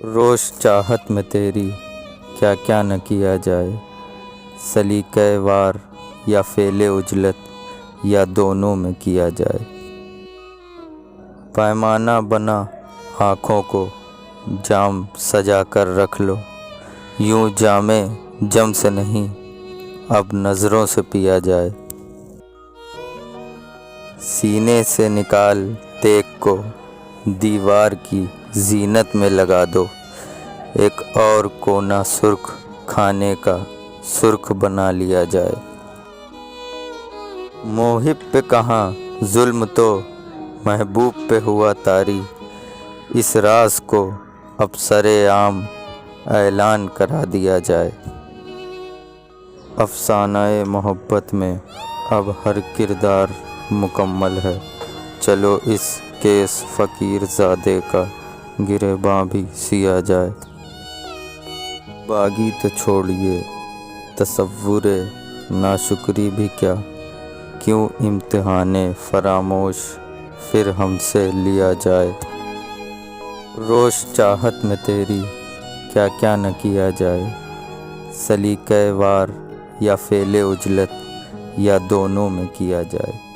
روش چاہت میں تیری کیا کیا نہ کیا جائے، سلیقہ وار یا فعل عجلت یا دونوں میں کیا جائے۔ پیمانہ بنا آنکھوں کو جام سجا کر رکھ لو، یوں جام جم سے نہیں اب نظروں سے پیا جائے۔ سینے سے نکال دیگ کو دیوار کی زینت میں لگا دو، ایک اور کونا سرخ کھانے کا سرخ بنا لیا جائے۔ محب پہ کہاں ظلم تو محبوب پہ ہوا طاری، اس راز کو اب سر عام اعلان کرا دیا جائے۔ افسانہ محبت میں اب ہر کردار مکمل ہے، چلو اس کیس فقیر زادے کا گریباں بھی سیا جائے۔ باغی تو چھوڑیے تصور ناشکری بھی کیا، کیوں امتحان فراموش پھر ہم سے لیا جائے۔ روش چاہت میں تیری کیا کیا نہ کیا جائے، سلیقہ وار یا فعل عجلت یا دونوں میں کیا جائے۔